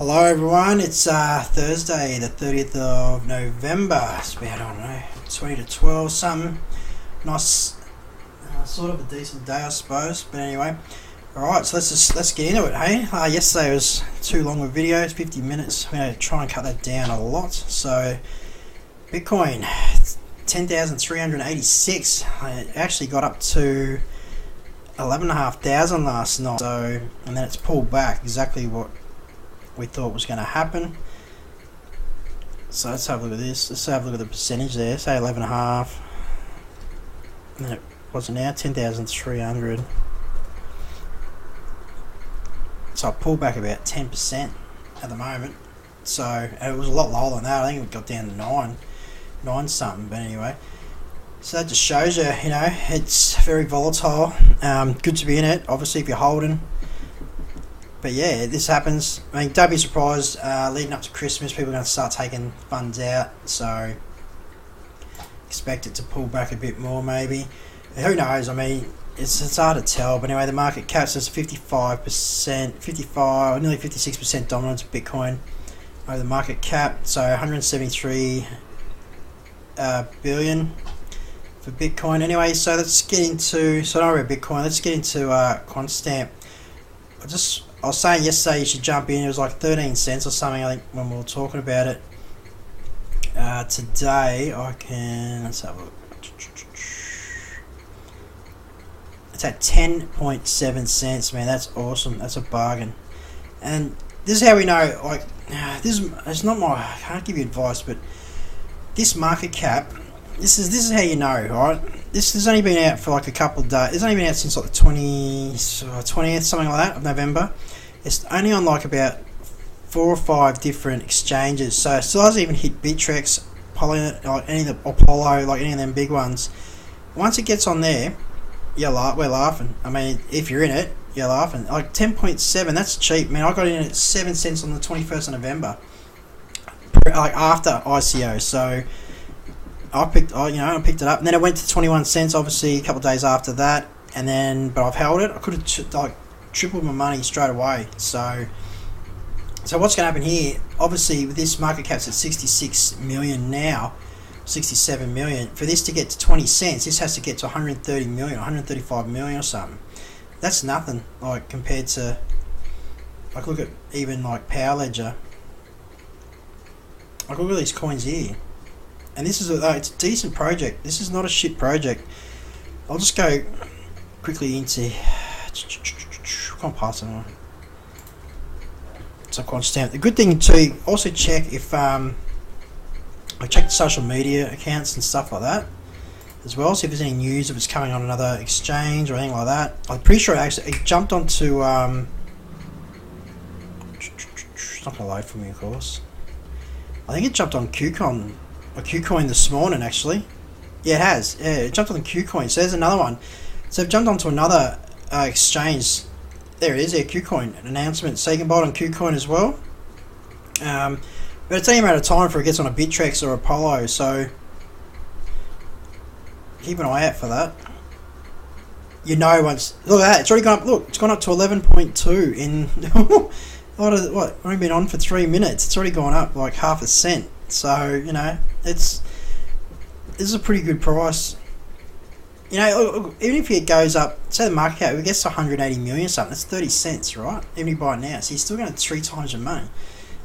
Hello everyone, it's Thursday the 30th of November. It's about, I don't know, 20 to 12 something. Nice, sort of a decent day I suppose, but anyway. Alright, so let's get into it, hey? Yesterday was too long of videos, 50 minutes. I'm going to try and cut that down a lot. So, Bitcoin, 10,386. I actually got up to 11,500 last night. So, and then it's pulled back exactly what we thought was going to happen. So let's have a look at this. Let's have a look at the percentage there. Say 11.5. And then it wasn't now 10,300. So I pulled back about 10% at the moment. So and it was a lot lower than that. I think it got down to 9 something. But anyway, so that just shows you, you know, it's very volatile. Good to be in it. Obviously, if you're holding. But yeah, this happens. I mean, don't be surprised. Leading up to Christmas, people are going to start taking funds out. So expect it to pull back a bit more, maybe. Who knows? I mean, it's hard to tell. But anyway, the market cap says 55%, 55, nearly 56% dominance of Bitcoin over the market cap. So 173 billion for Bitcoin. Anyway, so let's get into. So not about Bitcoin. Let's get into Quantstamp. I was saying yesterday you should jump in. It was like 13 cents or something, I think, when we were talking about it. Today I can, let's have a look. It's at 10.7 cents, man. That's awesome. That's a bargain. And this is how we know. Like, it's not my. I can't give you advice, but this market cap. This is how you know, right? This has only been out for like a couple of days. It's only been out since like the 20th, something like that, of November. It's only on like about 4 or 5 different exchanges. So it still hasn't even hit Bittrex, like any of the Apollo, like any of them big ones. Once it gets on there, we're laughing. I mean, if you're in it, you're laughing. Like 10.7, that's cheap, man. I got in at 7 cents on the 21st of November, like after ICO. So I picked it up, and then it went to 21 cents, obviously, a couple of days after that, and then, but I've held it. I could have tripled my money straight away. So what's going to happen here? Obviously, with this market cap's at 66 million now, 67 million. For this to get to 20 cents, this has to get to 130 million, 135 million or something. That's nothing, like compared to, like, look at even like Powr Ledger. Like, look at these coins here. And this is it's a decent project. This is not a shit project. I'll just go quickly into. Can't pass it on. So Quantstamp. The good thing to also check if I check the social media accounts and stuff like that as well. See if there's any news, if it's coming on another exchange or anything like that. I'm pretty sure it jumped onto. It's not gonna load for me, of course. I think it jumped on KuCoin this morning, actually. Yeah, it has. Yeah, it jumped on the KuCoin. So there's another one. So it jumped onto another exchange. There it is, there, KuCoin, an announcement. So you can buy it on KuCoin as well. But it's only a matter of time before it gets on a Bittrex or Apollo. So keep an eye out for that. You know, once look at that, it's already gone up. Look, it's gone up to 11.2 in what? Only been on for 3 minutes. It's already gone up like half a cent. So, you know, this is a pretty good price. You know, even if it goes up, say the market cap, if it gets to 180 million or something, that's 30 cents, right? Even if you buy it now, so you're still going to 3 times your money.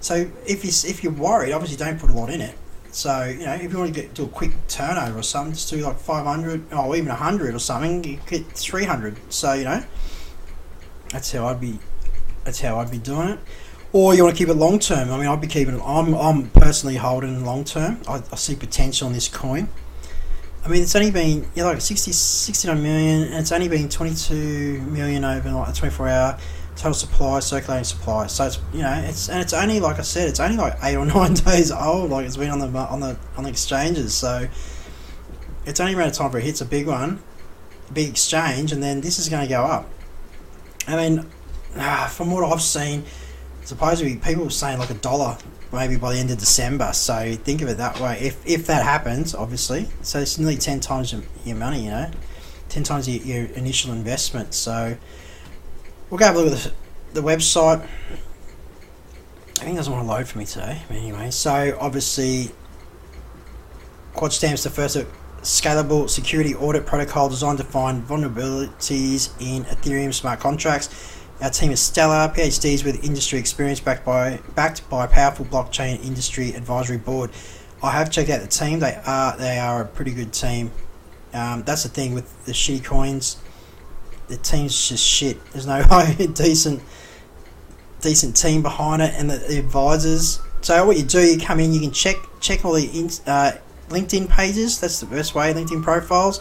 So if you're worried, obviously don't put a lot in it. So, you know, if you want to do a quick turnover or something, just do like 500 or even 100 or something, you get 300. So, you know, that's how I'd be doing it. Or you want to keep it long term. I mean, I'd be keeping it. I'm personally holding long term. I see potential in this coin. I mean, it's only been like 69 million, and it's only been 22 million over like a 24-hour total supply, circulating supply. So it's, you know, it's only, like I said, it's only like 8 or 9 days old. Like, it's been on the exchanges. So it's only around time for it hits a big one, a big exchange, and then this is going to go up. I mean, from what I've seen, supposedly people were saying like $1 maybe by the end of December. So think of it that way. If that happens, obviously, so it's nearly 10 times your money. You know, 10 times your initial investment. So we'll go have a look at the website. I think it doesn't want to load for me today. But anyway, so obviously Quantstamp is the first scalable security audit protocol designed to find vulnerabilities in Ethereum smart contracts. Our team is stellar, PhDs with industry experience backed by a powerful blockchain industry advisory board. I have checked out the team. They are a pretty good team. That's the thing with the shitty coins. The team's just shit. There's no decent team behind it, and the advisors. So what you do, you come in, you can check all the LinkedIn pages. That's the best way. LinkedIn profiles,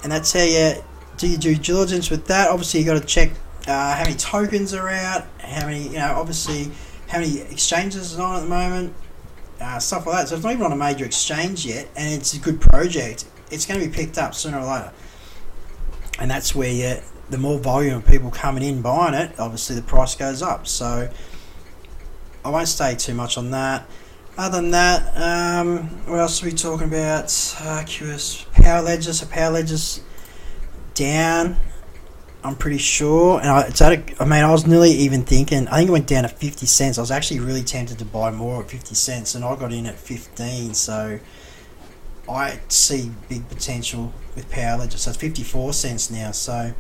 and that's how you do your due diligence with that. Obviously, you got to check how many tokens are out, how many, obviously how many exchanges are on at the moment, stuff like that. So it's not even on a major exchange yet, and it's a good project. It's going to be picked up sooner or later, and that's where the more volume of people coming in buying it, obviously the price goes up. So I won't stay too much on that. Other than that, what else are we talking about? QS Powr Ledger. So Powr Ledger's down, I'm pretty sure, and I was nearly even thinking, I think it went down to 50 cents. I was actually really tempted to buy more at 50 cents, and I got in at 15, so I see big potential with Powr Ledger. So it's 54 cents now. So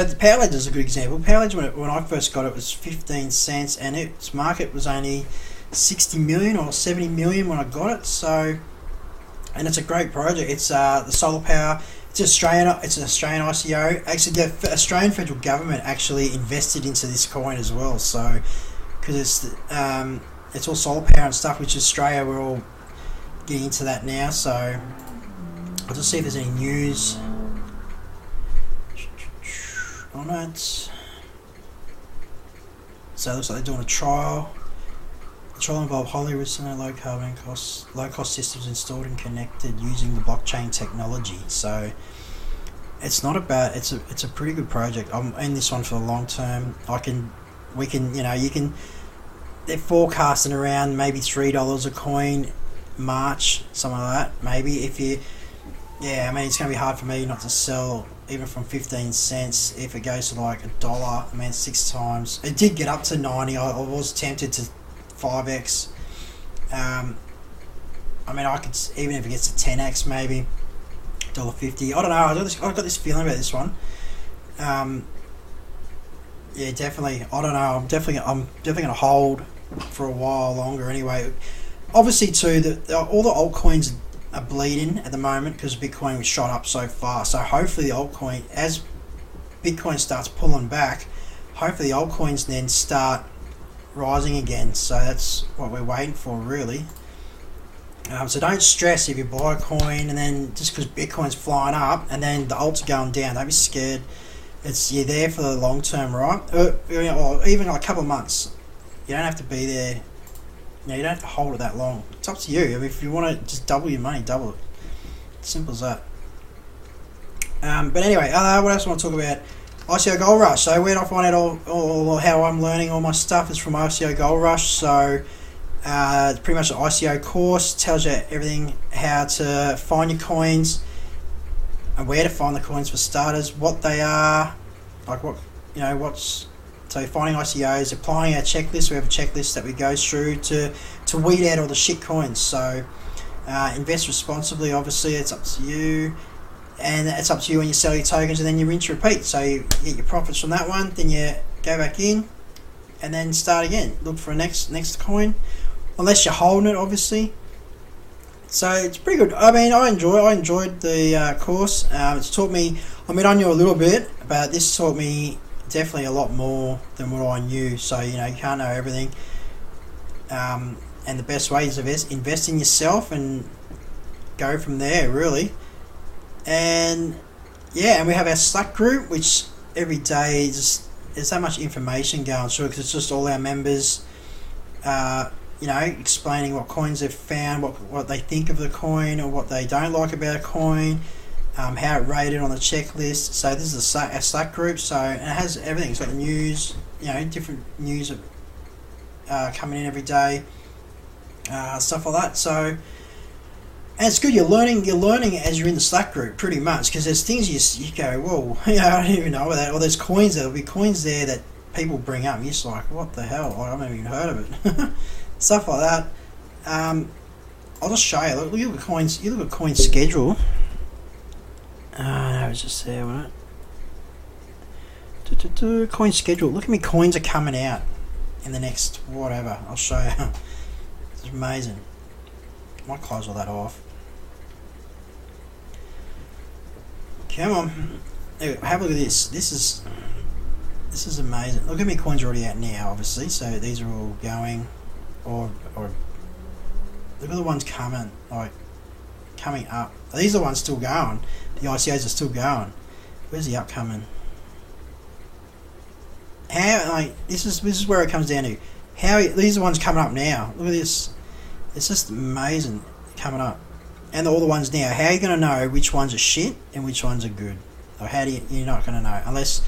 the Powr Ledger is a good example. Powr Ledger, when I first got it, was 15 cents, and its market was only 60 million or 70 million when I got it. So, and it's a great project. It's the solar power. It's an Australian ICO. Actually, the Australian federal government actually invested into this coin as well. So, because it's all solar power and stuff, which Australia, we're all getting into that now. So, I'll just see if there's any news on it. So it looks like they're doing a trial. The trial involved highly resilient, low cost systems installed and connected using the blockchain technology. So it's not a bad. It's a pretty good project. I'm in this one for the long term. They're forecasting around maybe $3 a coin, March, something like that. Maybe it's going to be hard for me not to sell even from 15 cents if it goes to like $1. I mean, 6 times. It did get up to 90. I was tempted to 5x. I could, even if it gets to 10x, maybe $1.50. I don't know. I've got this feeling about this one. Definitely. I don't know. I'm definitely gonna hold for a while longer. Anyway, obviously too, all the altcoins are bleeding at the moment because Bitcoin was shot up so far. So hopefully the altcoin, as Bitcoin starts pulling back, hopefully the altcoins then start rising again. So that's what we're waiting for, really. So don't stress if you buy a coin and then just because Bitcoin's flying up and then the alts are going down. Don't be scared. You're there for the long term, right? Or even like a couple of months. You don't have to be there. You don't have to hold it that long. It's up to you. I mean, if you want to just double your money, double it. Simple as that. But anyway, what else I want to talk about? ICO Gold Rush. So where do I find out all how I'm learning all my stuff is from ICO Gold Rush. So it's pretty much an ICO course. Tells you everything, how to find your coins and where to find the coins for starters, what they are, like so finding ICOs, applying our checklist. We have a checklist that we go through to weed out all the shit coins. So invest responsibly, obviously, it's up to you. And it's up to you when you sell your tokens, and then you rinse repeat. So you get your profits from that one, then you go back in and then start again. Look for a next coin, unless you're holding it, obviously. So it's pretty good. I mean, I enjoyed the course. It's taught me, I knew a little bit, but this taught me definitely a lot more than what I knew. So, you can't know everything. And the best way is to invest in yourself and go from there, really. And and we have our Slack group, which every day there's so much information going through because it's just all our members, explaining what coins they've found, what they think of the coin or what they don't like about a coin, how it rated on the checklist. So this is our Slack group. So and it has everything. It's got the news, different news coming in every day, stuff like that. So. And it's good. You're learning as you're in the Slack group, pretty much, because there's things you go, whoa, I don't even know about that. Or there's coins. There'll be coins there that people bring up, you're just like, what the hell? Like, I've never even heard of it. Stuff like that. I'll just show you. Look at the coins. You look at coin schedule. No, it's just there, wasn't it? Coin schedule. Look at me. Coins are coming out in the next whatever. I'll show you. It's amazing. I might close all that off. Come on. Anyway, have a look at this. This is amazing. Look at me. Coins are already out now, obviously. So these are all going, or look at the ones coming, like coming up. These are the ones still going. The ICOs are still going. Where's the upcoming? How, like, this is where it comes down to. How these are the ones coming up now. Look at this. It's just amazing coming up. And all the ones now. How are you going to know which ones are shit and which ones are good? Or how do you're not going to know unless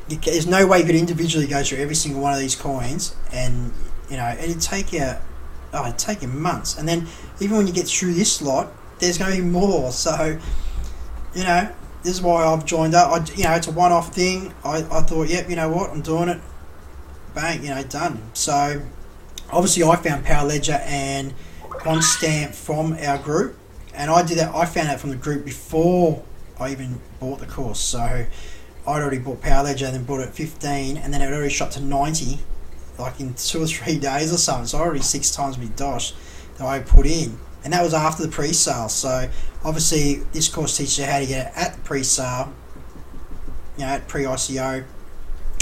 there's no way you could individually go through every single one of these coins, and you know it'd take you. Oh, it'd take you months, and then even when you get through this lot, there's going to be more. So, you know, this is why I've joined up. It's a one-off thing. I thought, yep, you know what, I'm doing it. Bang, done. So, obviously, I found Powr, Ledger and Quantstamp from our group, and I did that. I found out from the group before I even bought the course. So, I'd already bought Powr, Ledger, and then bought it at 15, and then it already shot to 90. Like in 2 or 3 days or something. So already 6 times my dosh that I put in, and that was after the pre-sale. So obviously this course teaches you how to get it at the pre-sale, at pre-ICO,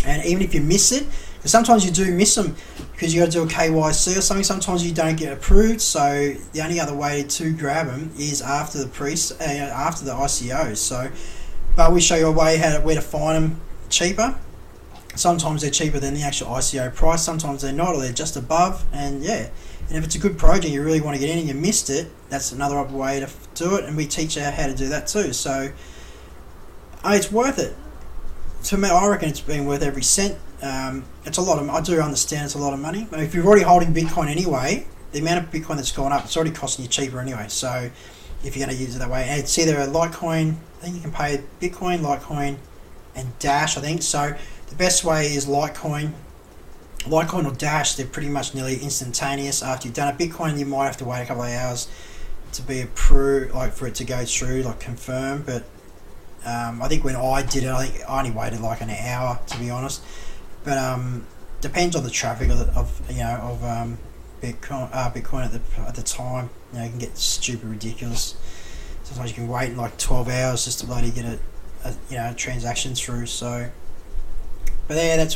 and even if you miss it, because sometimes you do miss them because you got to do a KYC or something. Sometimes you don't get approved. So the only other way to grab them is after the after the ICO. So, but we show you a way where to find them cheaper. Sometimes they're cheaper than the actual ICO price, sometimes they're not, or they're just above, and yeah. And if it's a good project you really want to get in and you missed it, that's another way to do it, and we teach you how to do that too. So it's worth it. To me, I reckon it's been worth every cent. It's a lot of, I do understand it's a lot of money, but if you're already holding Bitcoin anyway, the amount of Bitcoin that's gone up, it's already costing you cheaper anyway. So if you're going to use it that way, and it's either a Litecoin, I think you can pay Bitcoin, Litecoin, and Dash, I think. So the best way is Litecoin or Dash. They're pretty much nearly instantaneous after you've done it. Bitcoin, you might have to wait a couple of hours to be approved, like for it to go through, like confirm. But I think when I did it, I think I only waited like an hour, to be honest. But depends on the traffic of Bitcoin at the time. You can get stupid ridiculous. Sometimes you can wait like 12 hours just to bloody get a transaction through. So. But yeah, that's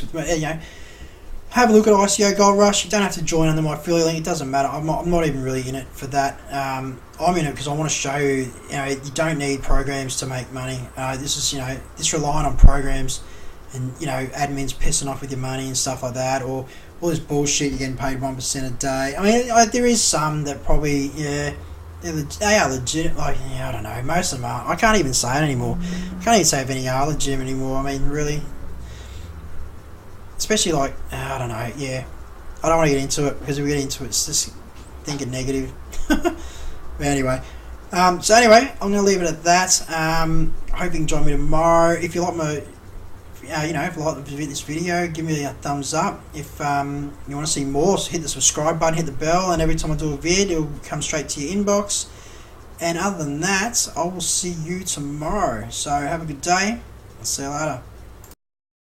have a look at ICO Gold Rush. You don't have to join under my affiliate link. It doesn't matter. I'm not even really in it for that. I'm in it because I want to show you. You don't need programs to make money. This is this relying on programs, and admins pissing off with your money and stuff like that, or all this bullshit. You're getting paid 1% a day. I mean, there is some that probably they are legit. Like I don't know. Most of them are. I can't even say it anymore. I can't even say if any are legit anymore. I mean, really. Especially like, I don't know, yeah. I don't want to get into it because if we get into it, it's just thinking negative. But anyway. So anyway, I'm going to leave it at that. I hope you can join me tomorrow. If you like my, if you like this video, give me a thumbs up. If you want to see more, so hit the subscribe button, hit the bell, and every time I do a vid, it'll come straight to your inbox. And other than that, I will see you tomorrow. So have a good day. I'll see you later.